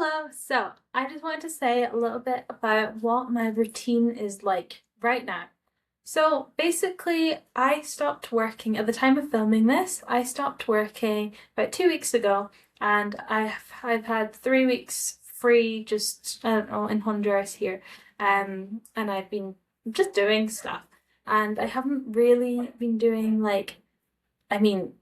Hello. So, I just wanted to say a little bit about what my routine is like right now. So, basically, I stopped working at the time of filming this. I stopped working about 2 weeks ago, and I've had 3 weeks free, just I don't know, in Honduras here, and I've been just doing stuff, and I haven't really been doing like, I mean,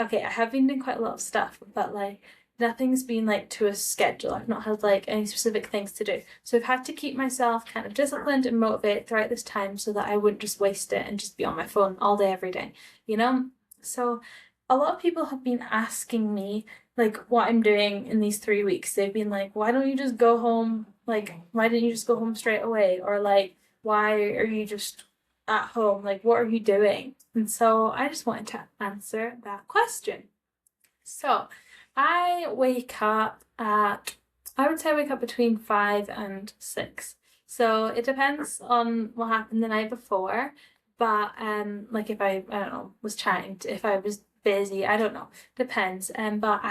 okay, I have been doing quite a lot of stuff, but like nothing's been like to a schedule. I've not had like any specific things to do. So I've had to keep myself kind of disciplined and motivated throughout this time so that I wouldn't just waste it and just be on my phone all day, every day, you know? So a lot of people have been asking me like what I'm doing in these 3 weeks. They've been like, why don't you just go home? Like, why didn't you just go home straight away? Or like, why are you just at home? Like, what are you doing? And so I just wanted to answer that question. So I wake up at, I would say I wake up between 5 and 6. So it depends on what happened the night before. But like if I don't know, was chatting, if I was busy, I don't know. Depends. But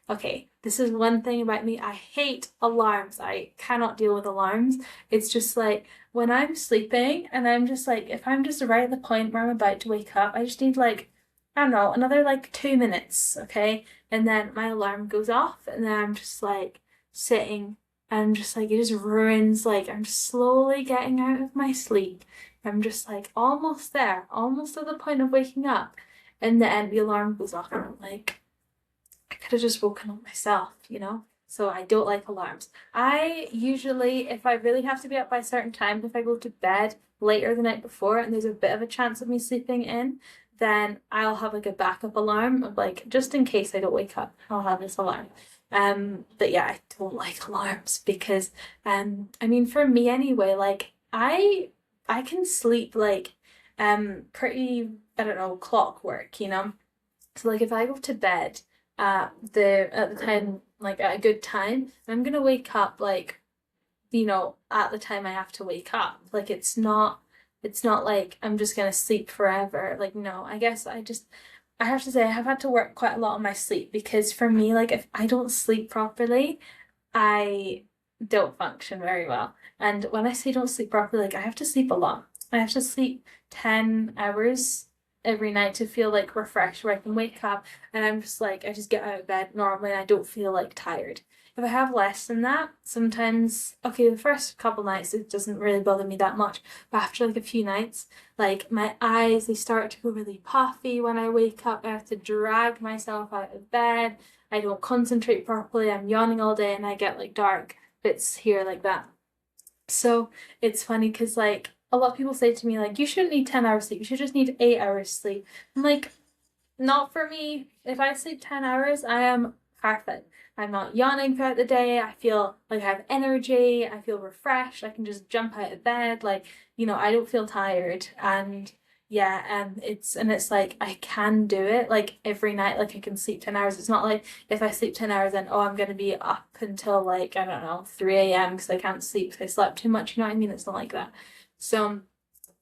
okay, this is one thing about me. I hate alarms. I cannot deal with alarms. It's just like when I'm sleeping and I'm just like, if I'm just right at the point where I'm about to wake up, I just need like, I don't know, another like 2 minutes, okay? And then my alarm goes off, and then I'm just like sitting, and I'm just like, it just ruins, like, I'm just slowly getting out of my sleep. I'm just like almost there, almost at the point of waking up. And then the alarm goes off, and I'm like, I could have just woken up myself, you know? So I don't like alarms. I usually, if I really have to be up by a certain time, if I go to bed later the night before and there's a bit of a chance of me sleeping in, then I'll have like a backup alarm of like just in case I don't wake up, I'll have this alarm. But yeah, I don't like alarms because I mean for me anyway, like I can sleep like pretty, I don't know, clockwork, you know? So like if I go to bed at the time like at a good time, I'm gonna wake up like at the time I have to wake up. Like it's not like I'm just gonna sleep forever. Like no, I guess I have to say I have had to work quite a lot on my sleep because for me, like if I don't sleep properly, I don't function very well. And when I say don't sleep properly, like I have to sleep a lot. I have to sleep 10 hours every night to feel like refreshed, where I can wake up and I'm just like, I just get out of bed normally and I don't feel like tired. If I have less than that, sometimes, okay, the first couple nights it doesn't really bother me that much, but after like a few nights, like my eyes, they start to go really puffy when I wake up. I have to drag myself out of bed. I don't concentrate properly. I'm yawning all day and I get like dark bits here like that. So it's funny because like a lot of people say to me like you shouldn't need 10 hours sleep, you should just need 8 hours sleep. I'm like, not for me. If I sleep 10 hours, I am perfect. I'm not yawning throughout the day. I feel like I have energy. I feel refreshed. I can just jump out of bed. Like, I don't feel tired. And yeah, it's like I can do it like every night. Like I can sleep 10 hours. It's not like if I sleep 10 hours, then oh, I'm gonna be up until like, I don't know, 3 a.m. because I can't sleep because I slept too much. You know what I mean? It's not like that. So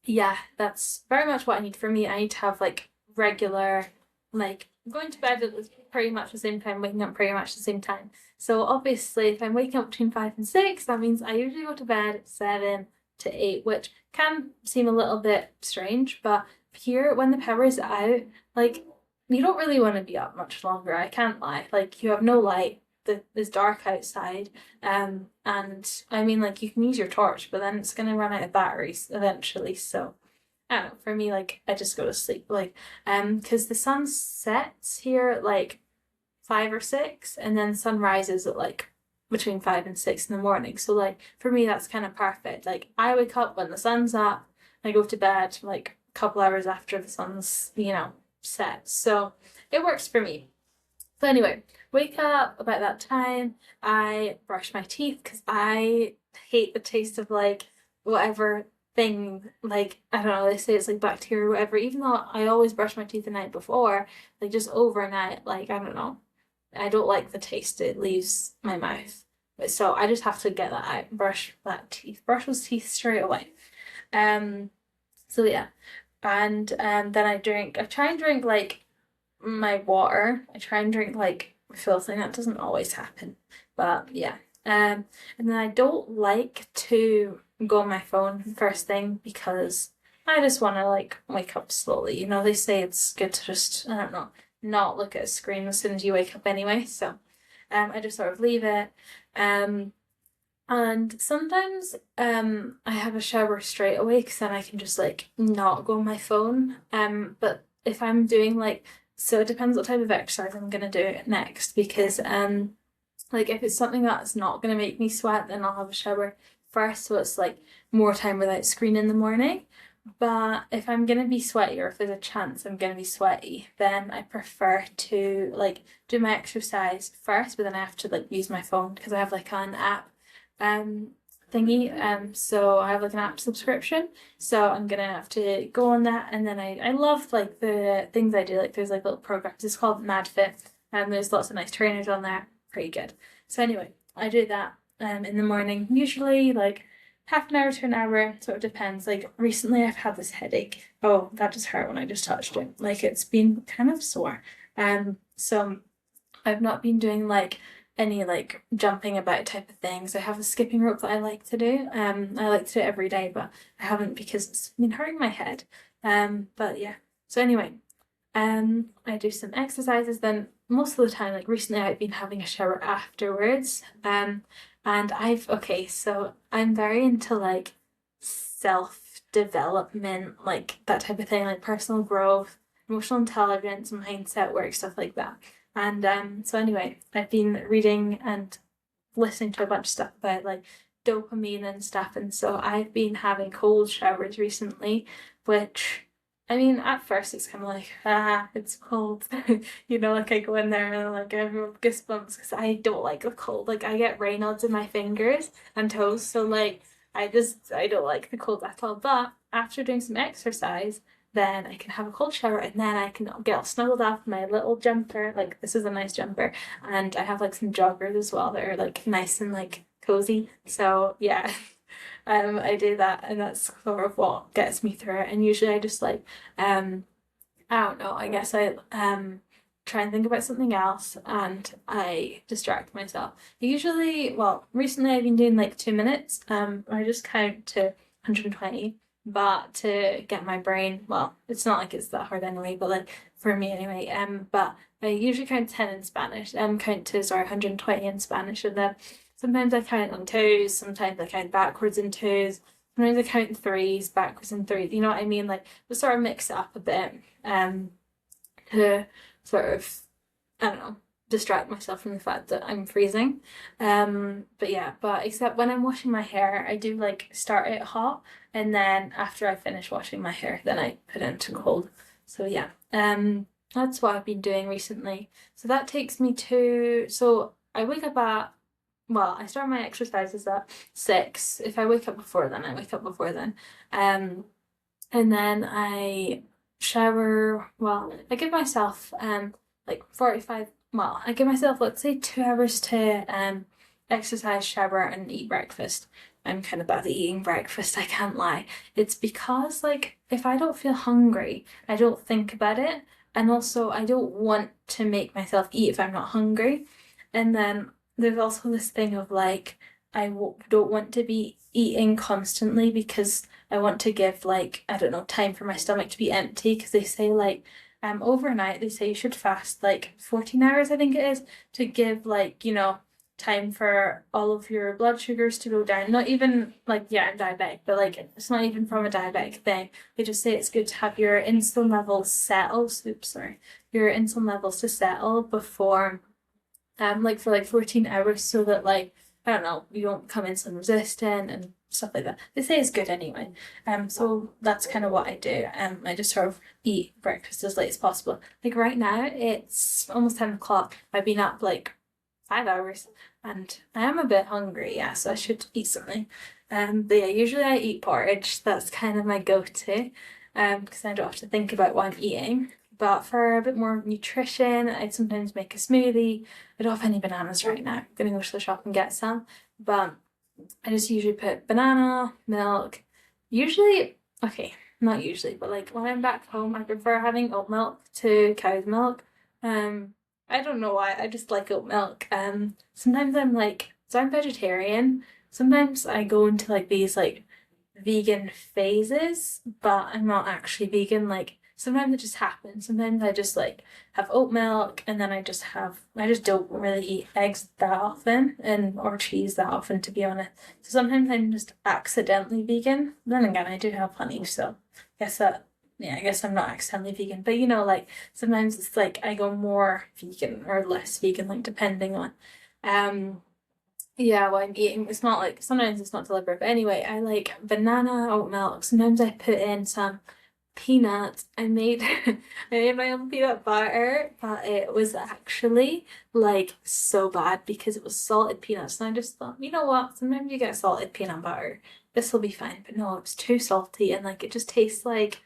yeah, that's very much what I need for me. I need to have like regular, like going to bed at pretty much the same time, waking up pretty much the same time. So obviously, if I'm waking up between 5 and 6, that means I usually go to bed at 7 to 8, which can seem a little bit strange, but here when the power is out, like you don't really want to be up much longer. I can't lie. Like you have no light. It's dark outside. And I mean, like you can use your torch, but then it's gonna run out of batteries eventually. So I don't know. For me, like I just go to sleep. Like, because the sun sets here at like 5 or 6, and then sun rises at like between 5 and 6 in the morning. So like for me, that's kind of perfect. Like I wake up when the sun's up. I go to bed like a couple hours after the sun's set. So it works for me. So anyway, wake up about that time. I brush my teeth because I hate the taste of like whatever thing, like I don't know, they say it's like bacteria or whatever, even though I always brush my teeth the night before, like just overnight, like I don't know. I don't like the taste it leaves my mouth. But so I just have to get that out, brush those teeth straight away. Um so yeah. And then I try and drink like my water. I try and drink like filthy. That doesn't always happen, but yeah. And then I don't like to go on my phone first thing because I just want to like wake up slowly. You know, they say it's good to just, I don't know, not look at a screen as soon as you wake up anyway. So, I just sort of leave it. Um, and sometimes I have a shower straight away because then I can just like not go on my phone. But if I'm doing like, so it depends what type of exercise I'm gonna do next because like if it's something that's not gonna make me sweat, then I'll have a shower first, so it's like more time without screen in the morning. But if I'm gonna be sweaty or if there's a chance I'm gonna be sweaty, then I prefer to like do my exercise first, but then I have to like use my phone because I have like an app um thingy. So I have like an app subscription. So I'm gonna have to go on that and then I love like the things I do. Like there's like little programs. It's called MadFit and there's lots of nice trainers on there. Pretty good. So anyway, I do that in the morning, usually like half an hour to an hour, sort of depends. Like recently I've had this headache. Oh, that just hurt when I just touched it. Like it's been kind of sore. So I've not been doing like any like jumping about type of things. I have a skipping rope that I like to do. I like to do it every day, but I haven't because it's been hurting my head. But yeah. So anyway, I do some exercises. Then most of the time, like recently, I've been having a shower afterwards. And okay, so I'm very into like self-development, like that type of thing, like personal growth, emotional intelligence, mindset work, stuff like that. And so anyway, I've been reading and listening to a bunch of stuff about like dopamine and stuff, and so I've been having cold showers recently, which I mean, at first it's kind of like, it's cold. You know, like I go in there and like I have goosebumps because I don't like the cold. Like I get Raynaud's in my fingers and toes, so like I don't like the cold at all. But after doing some exercise, then I can have a cold shower and then I can get all snuggled up in my little jumper. Like this is a nice jumper, and I have like some joggers as well that are like nice and like cozy. So yeah. I do that and that's sort of what gets me through it. And usually I just like I don't know, I guess I try and think about something else and I distract myself. Usually, well, recently I've been doing like 2 minutes. I just count to 120, but to get my brain, well, it's not like it's that hard anyway, but like for me anyway. But I usually count 10 in Spanish, count to sorry, 120 in Spanish, and then sometimes I count on twos, sometimes I count backwards in twos, sometimes I count in threes, backwards in threes. You know what I mean? Like just sort of mix it up a bit, to sort of, I don't know, distract myself from the fact that I'm freezing. But yeah, but except when I'm washing my hair, I do like start it hot, and then after I finish washing my hair, then I put it into cold. So yeah, that's what I've been doing recently. So that takes me to, so I wake up at, well, I start my exercises at 6. If I wake up before then, I wake up before then. And then I shower. Well, I give myself like 45. Well, I give myself let's say 2 hours to exercise, shower, and eat breakfast. I'm kind of bad at eating breakfast, I can't lie. It's because like if I don't feel hungry, I don't think about it. And also I don't want to make myself eat if I'm not hungry. And then there's also this thing of like don't want to be eating constantly because I want to give like I don't know time for my stomach to be empty because they say like overnight they say you should fast like 14 hours I think it is to give like you know time for all of your blood sugars to go down. Not even like yeah I'm diabetic but like it's not even from a diabetic thing. They just say it's good to have your insulin levels settle. Oops, sorry. Your insulin levels to settle before like for like 14 hours so that like I don't know you don't come insulin resistant and stuff like that. They say it's good anyway. So that's kind of what I do. I just sort of eat breakfast as late as possible. Like right now it's almost 10 o'clock. I've been up like 5 hours and I am a bit hungry, yeah, so I should eat something. But yeah, usually I eat porridge. That's kind of my go-to. Because I don't have to think about what I'm eating. But for a bit more nutrition, I'd sometimes make a smoothie. I don't have any bananas right now. I'm gonna go to the shop and get some. But I just usually put banana, milk. Usually, okay, not usually, but like when I'm back home, I prefer having oat milk to cow's milk. I don't know why, I just like oat milk. Sometimes I'm like, so I'm vegetarian. Sometimes I go into like these like vegan phases, but I'm not actually vegan. Like sometimes it just happens. Sometimes I just like have oat milk and then I just don't really eat eggs that often and or cheese that often to be honest. So sometimes I'm just accidentally vegan. Then again, I do have honey, so I guess that yeah, I guess I'm not accidentally vegan. But you know, like sometimes it's like I go more vegan or less vegan, like depending on um yeah, what I'm eating. It's not like sometimes it's not deliberate, but anyway, I like banana oat milk. Sometimes I put in some peanuts. I made my own peanut butter, but it was actually like so bad because it was salted peanuts. And I just thought, you know what? Sometimes you get salted peanut butter. This will be fine. But no, it was too salty and like it just tastes like,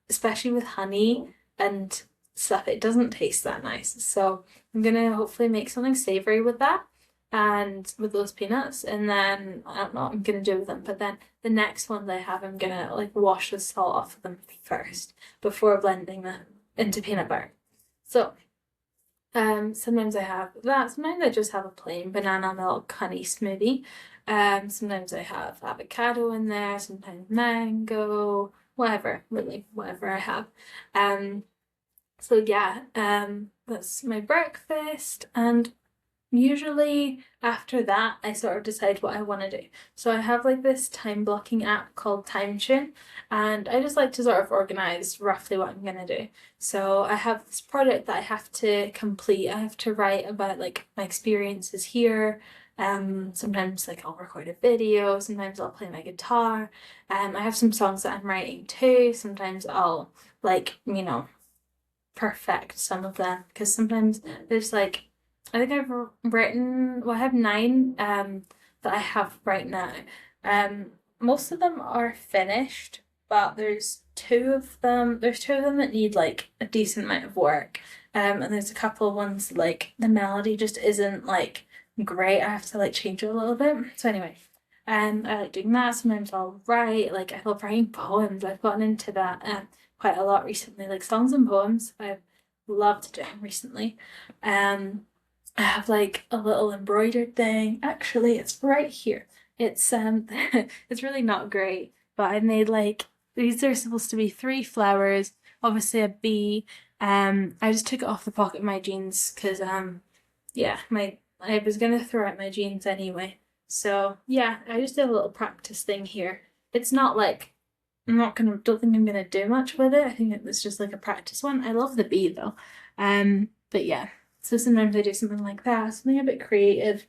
especially with honey and stuff, it doesn't taste that nice. So I'm gonna hopefully make something savory with that and with those peanuts, and then I don't know what I'm gonna do with them. But then the next ones I have, I'm gonna like wash the salt off of them first before blending them into peanut butter. So sometimes I have that. Sometimes I just have a plain banana milk honey smoothie. Sometimes I have avocado in there, sometimes mango, whatever, really, whatever I have. Um, so yeah, that's my breakfast, and usually after that, I sort of decide what I want to do. So I have like this time blocking app called TimeTune, and I just like to sort of organize roughly what I'm gonna do. So I have this project that I have to complete. I have to write about like my experiences here. Sometimes like I'll record a video, sometimes I'll play my guitar. I have some songs that I'm writing too. Sometimes I'll like, you know, perfect some of them because sometimes there's like I think I've written well I have nine that I have right now. Most of them are finished, but there's two of them that need like a decent amount of work. And there's a couple of ones like the melody just isn't like great. I have to like change it a little bit. So anyway, I like doing that. Sometimes I'll write, like I love writing poems. I've gotten into that quite a lot recently, like songs and poems. I've loved doing recently. I have like a little embroidered thing. Actually, it's right here. It's it's really not great, but I made like these are supposed to be three flowers, obviously a bee. I just took it off the pocket of my jeans because yeah, my I was gonna throw out my jeans anyway. So yeah, I just did a little practice thing here. It's not like don't think I'm gonna do much with it. I think it was just like a practice one. I love the bee though. But yeah. So sometimes I do something like that, something a bit creative.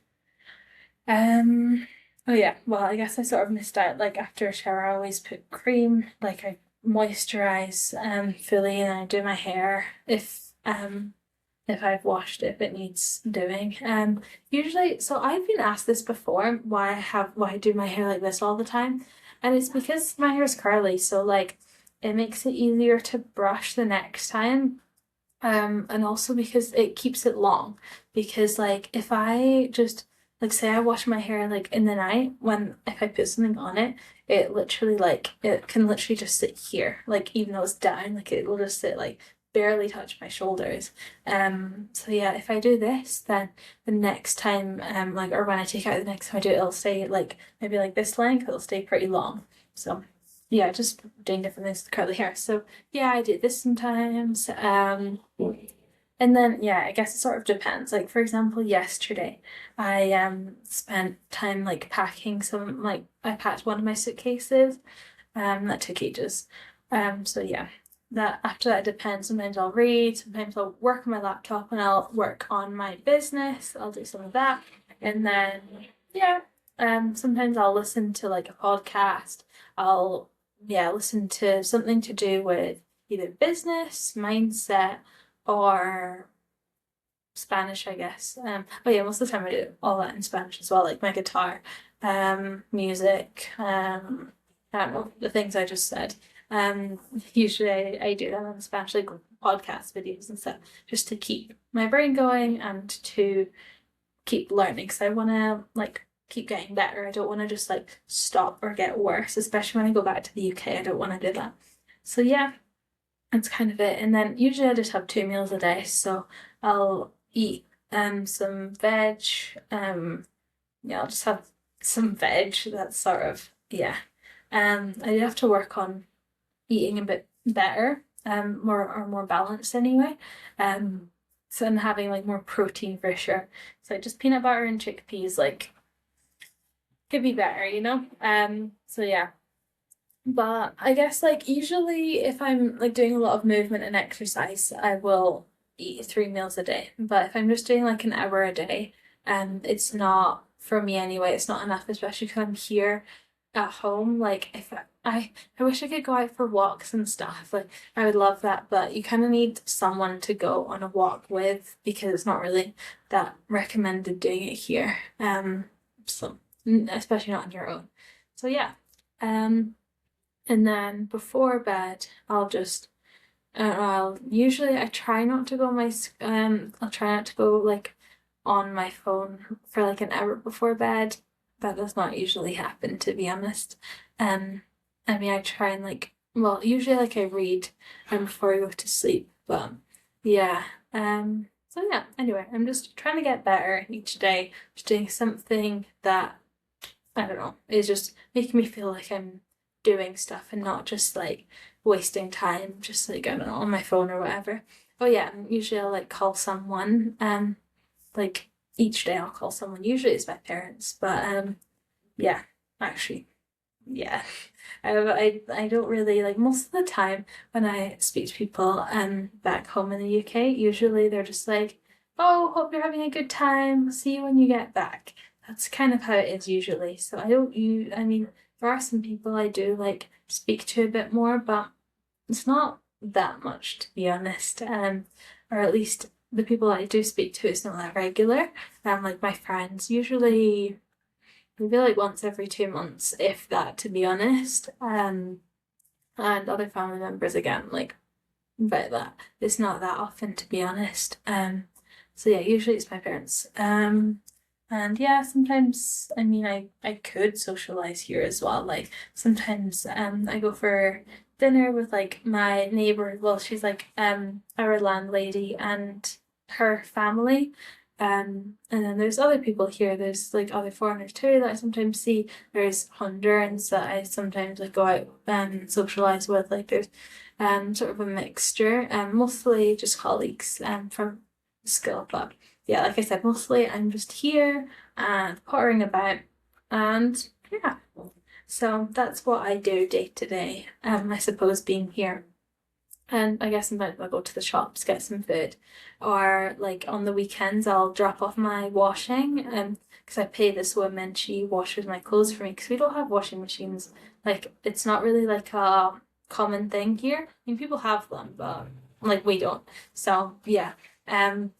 Um, oh yeah, well, I guess I sort of missed out. Like after a shower, I always put cream, like I moisturize fully and I do my hair if I've washed it, if it needs doing. Usually, so I've been asked this before, why I do my hair like this all the time, and it's because my hair is curly, so like it makes it easier to brush the next time. And also because it keeps it long. Because like if I just like say I wash my hair like in the night when if I put something on it, it literally like it can literally just sit here. Like even though it's down, like it will just sit like barely touch my shoulders. So yeah, if I do this, then the next time like or when I take it out the next time I do it, it'll stay like maybe like this length, it'll stay pretty long. So yeah, just doing different things with curly hair. So yeah, I do this sometimes. And then yeah, I guess it sort of depends. Like for example, yesterday I spent time like packing some like I packed one of my suitcases. That took ages. So yeah. That after that it depends. Sometimes I'll read, sometimes I'll work on my laptop and I'll work on my business. I'll do some of that. And then yeah, sometimes I'll listen to like a podcast. I'll yeah, listen to something to do with either business, mindset, or Spanish, I guess. Oh yeah, most of the time I do all that in Spanish as well, like my guitar, music, I don't know, the things I just said. Usually I do that in Spanish, like podcast videos and stuff, just to keep my brain going and to keep learning because I want to like keep getting better. I don't want to just like stop or get worse, especially when I go back to the UK. I don't want to do that. So yeah, That's kind of it. And then usually I just have 2 meals a day, so I'll eat some veg. Yeah, I'll just have some veg. That's sort of yeah. I have to work on eating a bit better, more balanced anyway. So I'm having like more protein for sure. So just peanut butter and chickpeas like could be better, you know? So yeah. But I guess like usually if I'm like doing a lot of movement and exercise, I will eat 3 meals a day. But if I'm just doing like an hour a day, it's not for me anyway, it's not enough, especially because I'm here at home. Like if I wish I could go out for walks and stuff. Like I would love that, but you kind of need someone to go on a walk with because it's not really that recommended doing it here. So especially not on your own. So yeah. Um and then before bed, I'll usually I try not to go I'll try not to go like on my phone for like an hour before bed. That does not usually happen, to be honest. Um, I mean I try and like well usually like I read before I go to sleep, but yeah. So yeah, anyway, I'm just trying to get better each day, just doing something that I don't know, it's just making me feel like I'm doing stuff and not just like wasting time, just like, I don't know, on my phone or whatever. Oh yeah, and usually I'll like call someone, like each day I'll call someone. Usually it's my parents, but yeah, actually, yeah. I don't really like most of the time when I speak to people back home in the UK, usually they're just like, "Oh, hope you're having a good time. See you when you get back." That's kind of how it is usually. So I mean, there are some people I do like speak to a bit more, but it's not that much to be honest. Or at least the people I do speak to, it's not that regular. Like my friends, usually maybe like once every 2 months, if that, to be honest. And other family members again, like about that. It's not that often, to be honest. So yeah, usually it's my parents. And yeah, sometimes I mean I could socialize here as well. Like sometimes I go for dinner with like my neighbor. Well, she's like our landlady and her family. And then there's other people here. There's like other foreigners too that I sometimes see. There's Hondurans that I sometimes like go out and socialize with. Like there's sort of a mixture. Mostly just colleagues from school, but yeah, like I said, mostly I'm just here and pottering about, and yeah. So that's what I do day to day. I suppose being here. And I guess sometimes I'll go to the shops, get some food, or like on the weekends I'll drop off my washing, because I pay this woman, she washes my clothes for me because we don't have washing machines. Like it's not really like a common thing here. I mean people have them, but like we don't. So yeah. Um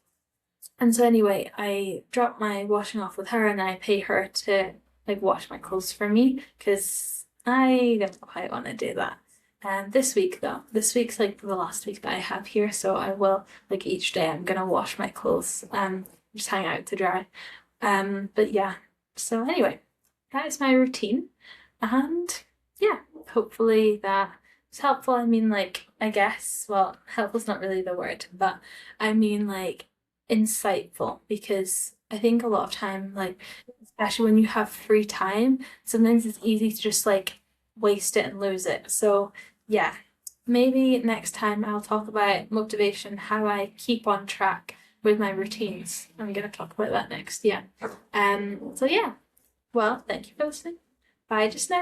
and so anyway, I drop my washing off with her and I pay her to like wash my clothes for me because I don't know how I want to do that. And this week though, this week's like the last week that I have here, so I will like each day I'm gonna wash my clothes, just hang out to dry. But yeah. So anyway, that is my routine. And yeah, hopefully that was helpful. I mean like I guess, well, helpful's not really the word, but I mean like insightful because I think a lot of time, like especially when you have free time, sometimes it's easy to just like waste it and lose it. So yeah, maybe next time I'll talk about motivation, how I keep on track with my routines. I'm gonna talk about that next, yeah. So yeah. Well, thank you for listening. Bye just now.